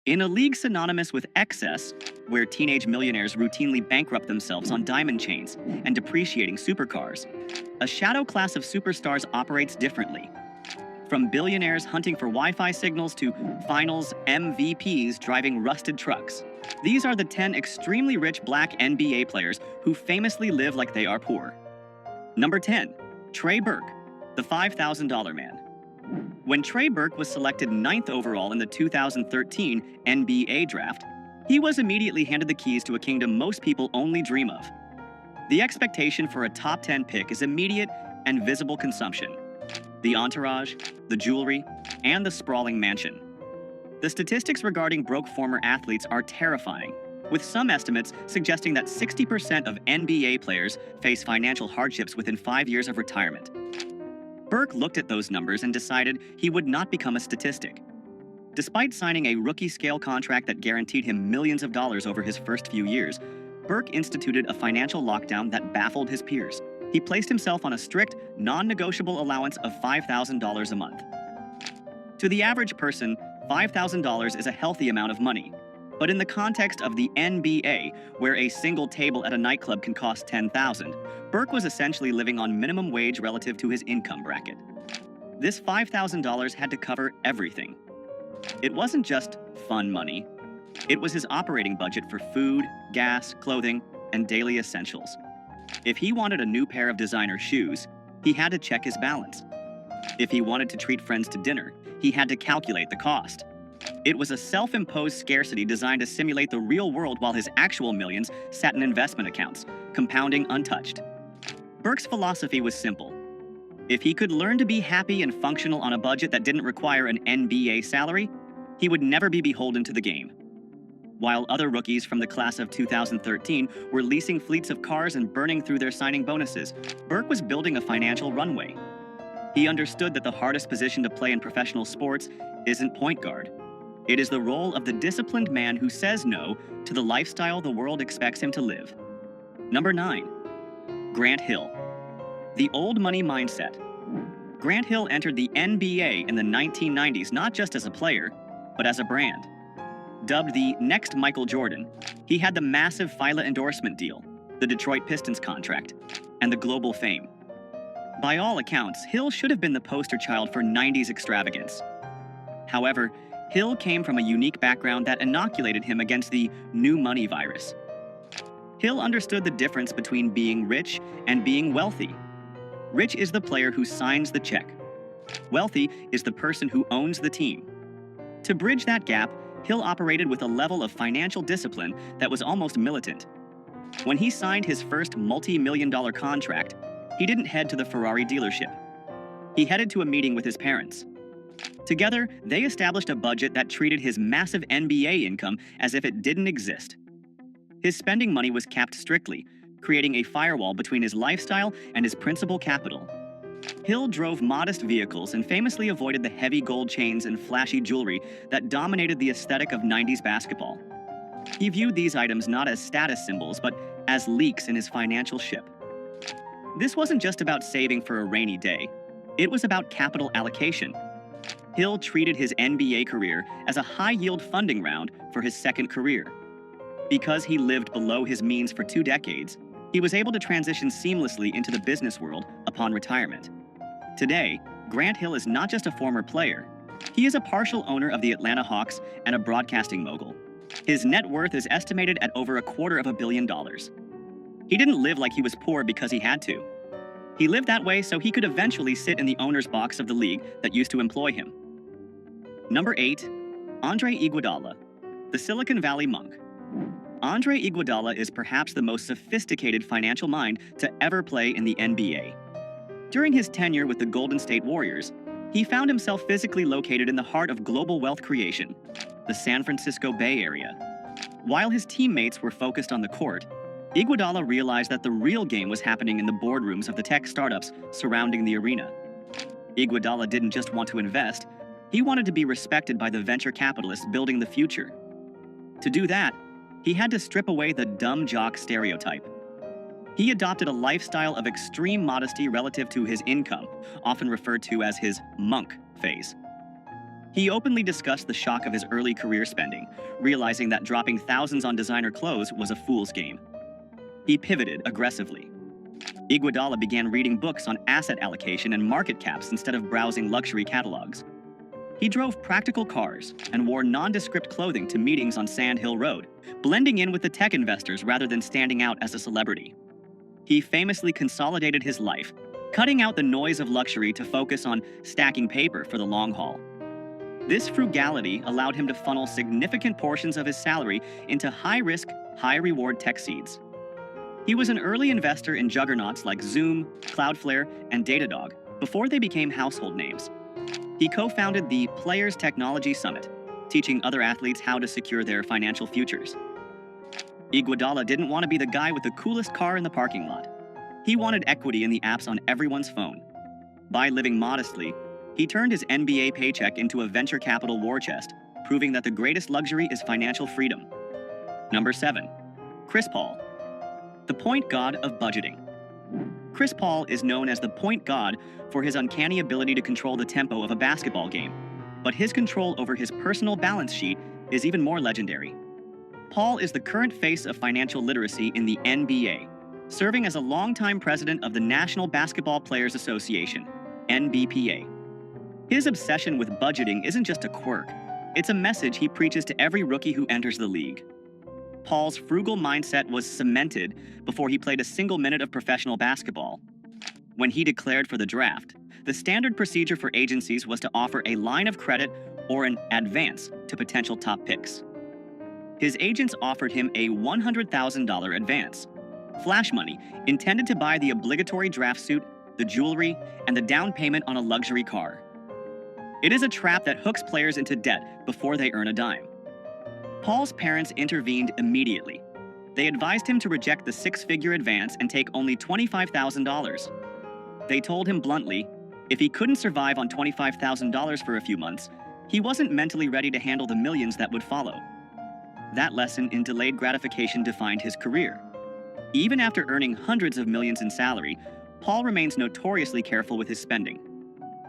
In a league synonymous with excess, where teenage millionaires routinely bankrupt themselves on diamond chains and depreciating supercars, a shadow class of superstars operates differently. From billionaires hunting for Wi-Fi signals to finals MVPs driving rusted trucks. These are the 10 extremely rich black NBA players who famously live like they are poor. Number 10. Trey Burke, the $5,000 man. When Trey Burke was selected 9th overall in the 2013 NBA draft, he was immediately handed the keys to a kingdom most people only dream of. The expectation for a top 10 pick is immediate and visible consumption. The entourage, the jewelry, and the sprawling mansion. The statistics regarding broke former athletes are terrifying, with some estimates suggesting that 60% of NBA players face financial hardships within 5 years of retirement. Burke looked at those numbers and decided he would not become a statistic. Despite signing a rookie-scale contract that guaranteed him millions of dollars over his first few years, Burke instituted a financial lockdown that baffled his peers. He placed himself on a strict, non-negotiable allowance of $5,000 a month. To the average person, $5,000 is a healthy amount of money. But in the context of the NBA, where a single table at a nightclub can cost $10,000, Burke was essentially living on minimum wage relative to his income bracket. This $5,000 had to cover everything. It wasn't just fun money. It was his operating budget for food, gas, clothing, and daily essentials. If he wanted a new pair of designer shoes, he had to check his balance. If he wanted to treat friends to dinner, he had to calculate the cost. It was a self-imposed scarcity designed to simulate the real world while his actual millions sat in investment accounts, compounding untouched. Burke's philosophy was simple. If he could learn to be happy and functional on a budget that didn't require an NBA salary, he would never be beholden to the game. While other rookies from the class of 2013 were leasing fleets of cars and burning through their signing bonuses, Burke was building a financial runway. He understood that the hardest position to play in professional sports isn't point guard. It is the role of the disciplined man who says no to the lifestyle the world expects him to live. Number 9. Grant Hill. The old money mindset. Grant Hill entered the NBA in the 1990s not just as a player, but as a brand. Dubbed the next Michael Jordan, he had the massive Fila endorsement deal, the Detroit Pistons contract, and the global fame. By all accounts, Hill should have been the poster child for 90s extravagance. However, Hill came from a unique background that inoculated him against the new money virus. Hill understood the difference between being rich and being wealthy. Rich is the player who signs the check. Wealthy is the person who owns the team. To bridge that gap, Hill operated with a level of financial discipline that was almost militant. When he signed his first multi-million-dollar contract, he didn't head to the Ferrari dealership. He headed to a meeting with his parents. Together, they established a budget that treated his massive NBA income as if it didn't exist. His spending money was capped strictly, creating a firewall between his lifestyle and his principal capital. Hill drove modest vehicles and famously avoided the heavy gold chains and flashy jewelry that dominated the aesthetic of 90s basketball. He viewed these items not as status symbols, but as leaks in his financial ship. This wasn't just about saving for a rainy day. It was about capital allocation. Hill treated his NBA career as a high-yield funding round for his second career. Because he lived below his means for 2 decades, he was able to transition seamlessly into the business world upon retirement. Today, Grant Hill is not just a former player. He is a partial owner of the Atlanta Hawks and a broadcasting mogul. His net worth is estimated at over $250 million. He didn't live like he was poor because he had to. He lived that way so he could eventually sit in the owner's box of the league that used to employ him. Number 8. Andre Iguodala, the Silicon Valley monk. Andre Iguodala is perhaps the most sophisticated financial mind to ever play in the NBA. During his tenure with the Golden State Warriors, he found himself physically located in the heart of global wealth creation, the San Francisco Bay Area. While his teammates were focused on the court, Iguodala realized that the real game was happening in the boardrooms of the tech startups surrounding the arena. Iguodala didn't just want to invest, he wanted to be respected by the venture capitalists building the future. To do that, he had to strip away the dumb jock stereotype. He adopted a lifestyle of extreme modesty relative to his income, often referred to as his monk phase. He openly discussed the shock of his early career spending, realizing that dropping thousands on designer clothes was a fool's game. He pivoted aggressively. Iguodala began reading books on asset allocation and market caps instead of browsing luxury catalogs. He drove practical cars and wore nondescript clothing to meetings on Sand Hill Road, blending in with the tech investors rather than standing out as a celebrity. He famously consolidated his life, cutting out the noise of luxury to focus on stacking paper for the long haul. This frugality allowed him to funnel significant portions of his salary into high-risk, high-reward tech seeds. He was an early investor in juggernauts like Zoom, Cloudflare, and Datadog before they became household names. He co-founded the Players Technology Summit, teaching other athletes how to secure their financial futures. Iguodala didn't want to be the guy with the coolest car in the parking lot. He wanted equity in the apps on everyone's phone. By living modestly, he turned his NBA paycheck into a venture capital war chest, proving that the greatest luxury is financial freedom. Number 7. Chris Paul, the point god of budgeting. Chris Paul is known as the point god for his uncanny ability to control the tempo of a basketball game, but his control over his personal balance sheet is even more legendary. Paul is the current face of financial literacy in the NBA, serving as a longtime president of the National Basketball Players Association, NBPA. His obsession with budgeting isn't just a quirk, it's a message he preaches to every rookie who enters the league. Paul's frugal mindset was cemented before he played a single minute of professional basketball. When he declared for the draft, the standard procedure for agencies was to offer a line of credit or an advance to potential top picks. His agents offered him a $100,000 advance, flash money intended to buy the obligatory draft suit, the jewelry, and the down payment on a luxury car. It is a trap that hooks players into debt before they earn a dime. Paul's parents intervened immediately. They advised him to reject the six-figure advance and take only $25,000. They told him bluntly, if he couldn't survive on $25,000 for a few months, he wasn't mentally ready to handle the millions that would follow. That lesson in delayed gratification defined his career. Even after earning hundreds of millions in salary, Paul remains notoriously careful with his spending.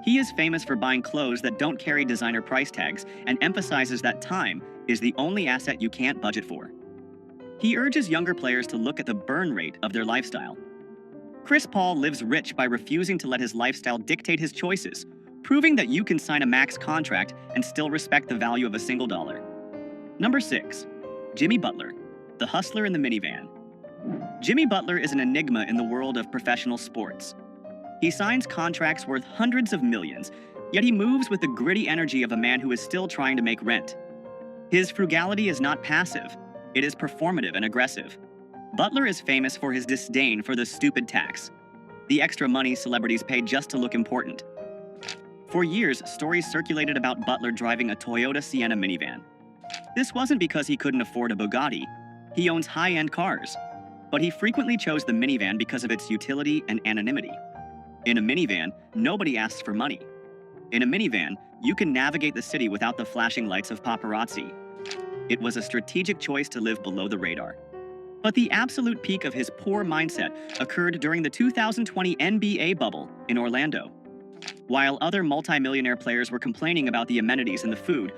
He is famous for buying clothes that don't carry designer price tags and emphasizes that time is the only asset you can't budget for. He urges younger players to look at the burn rate of their lifestyle. Chris Paul lives rich by refusing to let his lifestyle dictate his choices, proving that you can sign a max contract and still respect the value of a single dollar. Number 6. Jimmy Butler, the hustler in the minivan. Jimmy Butler is an enigma in the world of professional sports. He signs contracts worth hundreds of millions, yet he moves with the gritty energy of a man who is still trying to make rent. His frugality is not passive, it is performative and aggressive. Butler is famous for his disdain for the stupid tax, the extra money celebrities pay just to look important. For years, stories circulated about Butler driving a Toyota Sienna minivan. This wasn't because he couldn't afford a Bugatti. He owns high-end cars. But he frequently chose the minivan because of its utility and anonymity. In a minivan, nobody asks for money. In a minivan, you can navigate the city without the flashing lights of paparazzi. It was a strategic choice to live below the radar. But the absolute peak of his poor mindset occurred during the 2020 NBA bubble in Orlando. While other multimillionaire players were complaining about the amenities and the food,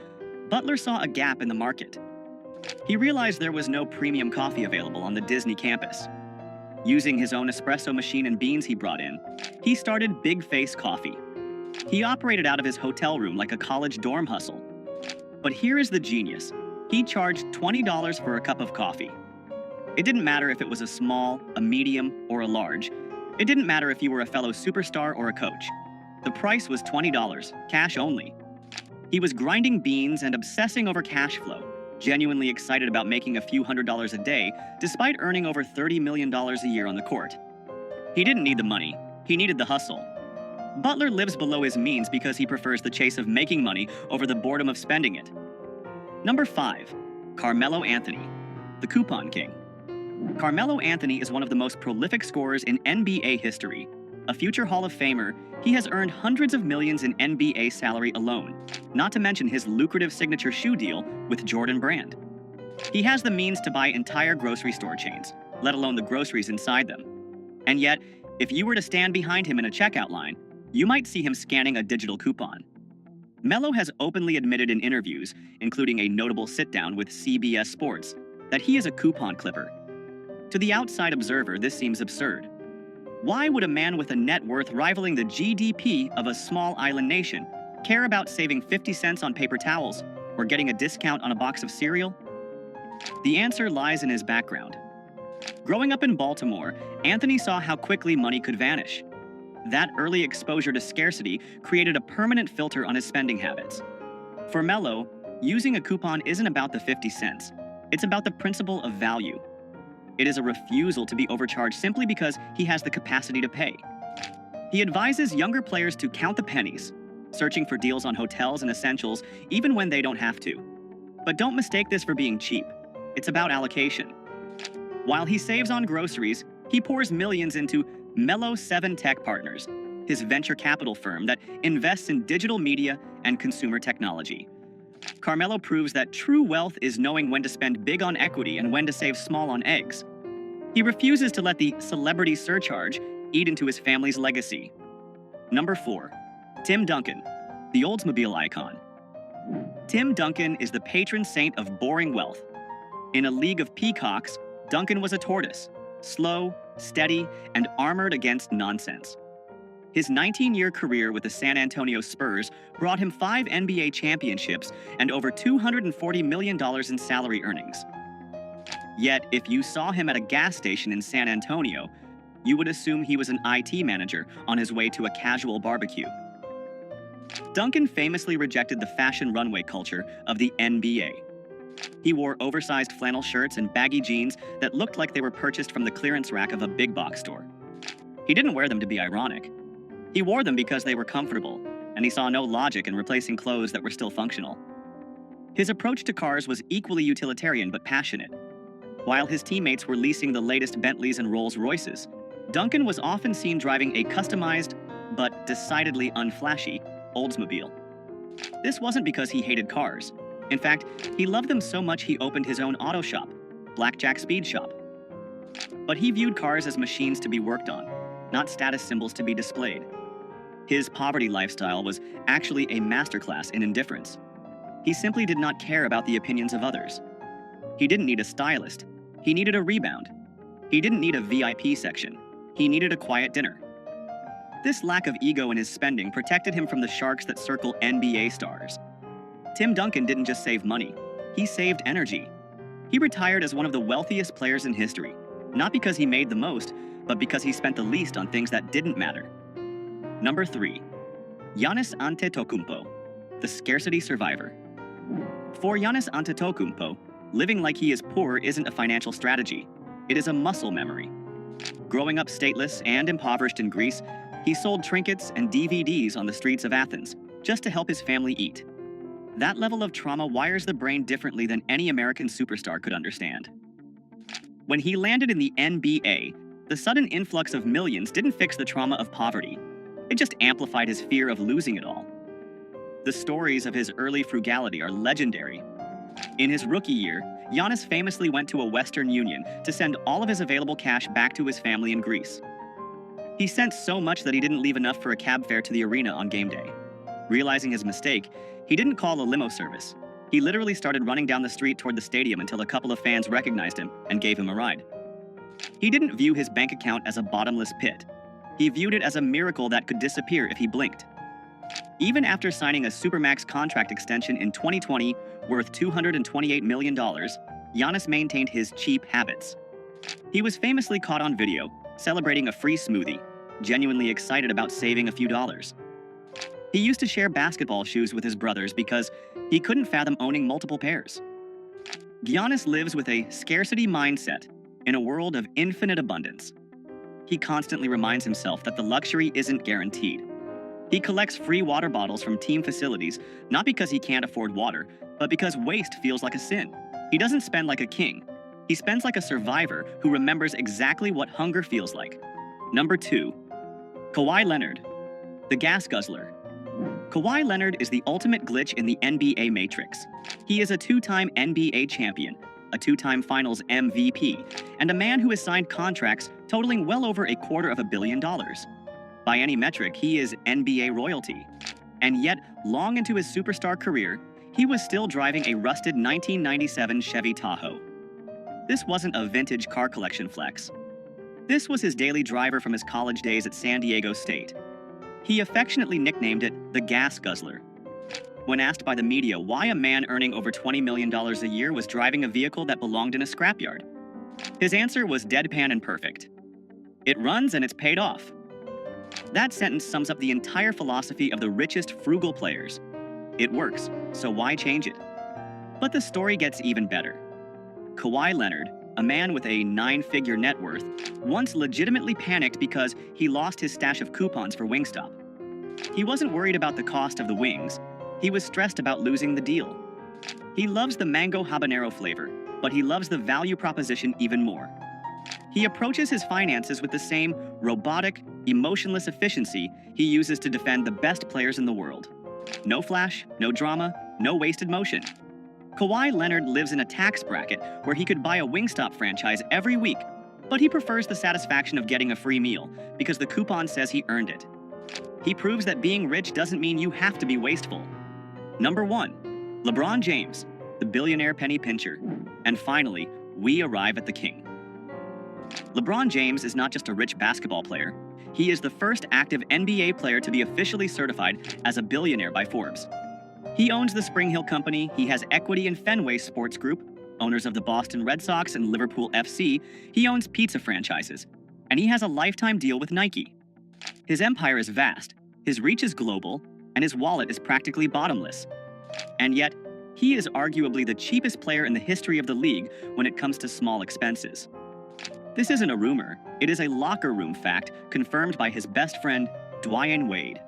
Butler saw a gap in the market. He realized there was no premium coffee available on the Disney campus. Using his own espresso machine and beans he brought in, he started Big Face Coffee. He operated out of his hotel room like a college dorm hustle. But here is the genius. He charged $20 for a cup of coffee. It didn't matter if it was a small, a medium, or a large. It didn't matter if you were a fellow superstar or a coach. The price was $20, cash only. He was grinding beans and obsessing over cash flow, genuinely excited about making a few $100s a day, despite earning over $30 million a year on the court. He didn't need the money, he needed the hustle. Butler lives below his means because he prefers the chase of making money over the boredom of spending it. Number 5. Carmelo Anthony, the coupon king. Carmelo Anthony is one of the most prolific scorers in NBA history. A future Hall of Famer, he has earned hundreds of millions in NBA salary alone, not to mention his lucrative signature shoe deal with Jordan Brand. He has the means to buy entire grocery store chains, let alone the groceries inside them. And yet, if you were to stand behind him in a checkout line, you might see him scanning a digital coupon. Melo has openly admitted in interviews, including a notable sit-down with CBS Sports, that he is a coupon clipper. To the outside observer, this seems absurd. Why would a man with a net worth rivaling the GDP of a small island nation care about saving 50 cents on paper towels or getting a discount on a box of cereal? The answer lies in his background. Growing up in Baltimore, Anthony saw how quickly money could vanish. That early exposure to scarcity created a permanent filter on his spending habits. For Melo, using a coupon isn't about the 50 cents. It's about the principle of value. It is a refusal to be overcharged simply because he has the capacity to pay. He advises younger players to count the pennies, searching for deals on hotels and essentials even when they don't have to. But don't mistake this for being cheap. It's about allocation. While he saves on groceries, he pours millions into Melo 7 Tech Partners, his venture capital firm that invests in digital media and consumer technology. Carmelo proves that true wealth is knowing when to spend big on equity and when to save small on eggs. He refuses to let the celebrity surcharge eat into his family's legacy. Number 4. Tim Duncan, the Oldsmobile icon. Tim Duncan is the patron saint of boring wealth. In a league of peacocks, Duncan was a tortoise, slow, steady, and armored against nonsense. His 19-year career with the San Antonio Spurs brought him 5 NBA championships and over $240 million in salary earnings. Yet, if you saw him at a gas station in San Antonio, you would assume he was an IT manager on his way to a casual barbecue. Duncan famously rejected the fashion runway culture of the NBA. He wore oversized flannel shirts and baggy jeans that looked like they were purchased from the clearance rack of a big box store. He didn't wear them to be ironic. He wore them because they were comfortable, and he saw no logic in replacing clothes that were still functional. His approach to cars was equally utilitarian but passionate. While his teammates were leasing the latest Bentleys and Rolls-Royces, Duncan was often seen driving a customized, but decidedly unflashy, Oldsmobile. This wasn't because he hated cars. In fact, he loved them so much he opened his own auto shop, Blackjack Speed Shop. But he viewed cars as machines to be worked on, not status symbols to be displayed. His poverty lifestyle was actually a masterclass in indifference. He simply did not care about the opinions of others. He didn't need a stylist. He needed a rebound. He didn't need a VIP section. He needed a quiet dinner. This lack of ego in his spending protected him from the sharks that circle NBA stars. Tim Duncan didn't just save money. He saved energy. He retired as one of the wealthiest players in history, not because he made the most, but because he spent the least on things that didn't matter. Number 3. Giannis Antetokounmpo, the scarcity survivor. For Giannis Antetokounmpo, living like he is poor isn't a financial strategy. It is a muscle memory. Growing up stateless and impoverished in Greece, he sold trinkets and DVDs on the streets of Athens just to help his family eat. That level of trauma wires the brain differently than any American superstar could understand. When he landed in the NBA, the sudden influx of millions didn't fix the trauma of poverty. It just amplified his fear of losing it all. The stories of his early frugality are legendary. In his rookie year, Giannis famously went to a Western Union to send all of his available cash back to his family in Greece. He sent so much that he didn't leave enough for a cab fare to the arena on game day. Realizing his mistake, he didn't call a limo service. He literally started running down the street toward the stadium until a couple of fans recognized him and gave him a ride. He didn't view his bank account as a bottomless pit. He viewed it as a miracle that could disappear if he blinked. Even after signing a Supermax contract extension in 2020 worth $228 million, Giannis maintained his cheap habits. He was famously caught on video, celebrating a free smoothie, genuinely excited about saving a few dollars. He used to share basketball shoes with his brothers because he couldn't fathom owning multiple pairs. Giannis lives with a scarcity mindset in a world of infinite abundance. He constantly reminds himself that the luxury isn't guaranteed. He collects free water bottles from team facilities, not because he can't afford water, but because waste feels like a sin. He doesn't spend like a king. He spends like a survivor who remembers exactly what hunger feels like. Number 2. Kawhi Leonard, the gas guzzler. Kawhi Leonard is the ultimate glitch in the NBA matrix. He is a 2-time NBA champion, a 2-time Finals MVP, and a man who has signed contracts totaling well over $250 million. By any metric, he is NBA royalty. And yet, long into his superstar career, he was still driving a rusted 1997 Chevy Tahoe. This wasn't a vintage car collection flex. This was his daily driver from his college days at San Diego State. He affectionately nicknamed it the Gas Guzzler. When asked by the media why a man earning over $20 million a year was driving a vehicle that belonged in a scrapyard, his answer was deadpan and perfect. It runs and it's paid off. That sentence sums up the entire philosophy of the richest frugal players. It works, so why change it? But the story gets even better. Kawhi Leonard, a man with a 9-figure net worth, once legitimately panicked because he lost his stash of coupons for Wingstop. He wasn't worried about the cost of the wings. He was stressed about losing the deal. He loves the mango habanero flavor, but he loves the value proposition even more. He approaches his finances with the same robotic, emotionless efficiency he uses to defend the best players in the world. No flash, no drama, no wasted motion. Kawhi Leonard lives in a tax bracket where he could buy a Wingstop franchise every week, but he prefers the satisfaction of getting a free meal because the coupon says he earned it. He proves that being rich doesn't mean you have to be wasteful. Number 1, LeBron James, the billionaire penny pincher. And finally, we arrive at the king. LeBron James is not just a rich basketball player. He is the first active NBA player to be officially certified as a billionaire by Forbes. He owns the Spring Hill Company, he has equity in Fenway Sports Group, owners of the Boston Red Sox and Liverpool FC, he owns pizza franchises, and he has a lifetime deal with Nike. His empire is vast, his reach is global, and his wallet is practically bottomless. And yet, he is arguably the cheapest player in the history of the league when it comes to small expenses. This isn't a rumor, it is a locker room fact confirmed by his best friend, Dwyane Wade.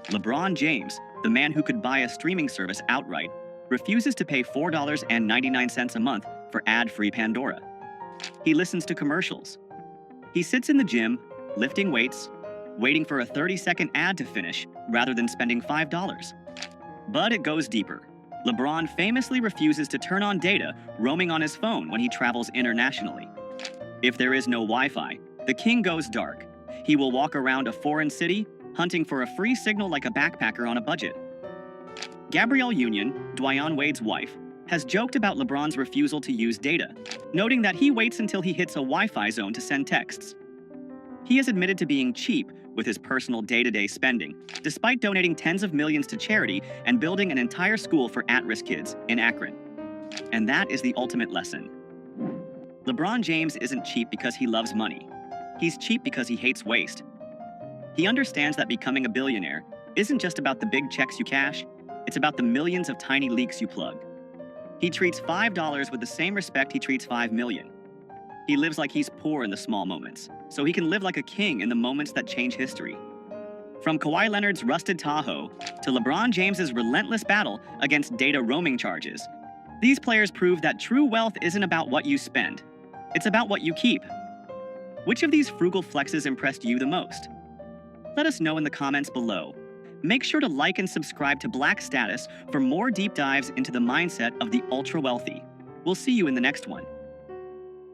LeBron James, the man who could buy a streaming service outright, refuses to pay $4.99 a month for ad-free Pandora. He listens to commercials. He sits in the gym, lifting weights, waiting for a 30-second ad to finish rather than spending $5. But it goes deeper. LeBron famously refuses to turn on data roaming on his phone when he travels internationally. If there is no Wi-Fi, the king goes dark. He will walk around a foreign city, hunting for a free signal like a backpacker on a budget. Gabrielle Union, Dwyane Wade's wife, has joked about LeBron's refusal to use data, noting that he waits until he hits a Wi-Fi zone to send texts. He has admitted to being cheap with his personal day-to-day spending, despite donating tens of millions to charity and building an entire school for at-risk kids in Akron. And that is the ultimate lesson. LeBron James isn't cheap because he loves money. He's cheap because he hates waste. He understands that becoming a billionaire isn't just about the big checks you cash, it's about the millions of tiny leaks you plug. He treats $5 with the same respect he treats $5 million. He lives like he's poor in the small moments, so he can live like a king in the moments that change history. From Kawhi Leonard's rusted Tahoe to LeBron James's relentless battle against data roaming charges, these players prove that true wealth isn't about what you spend. It's about what you keep. Which of these frugal flexes impressed you the most? Let us know in the comments below. Make sure to like and subscribe to Black Status for more deep dives into the mindset of the ultra-wealthy. We'll see you in the next one.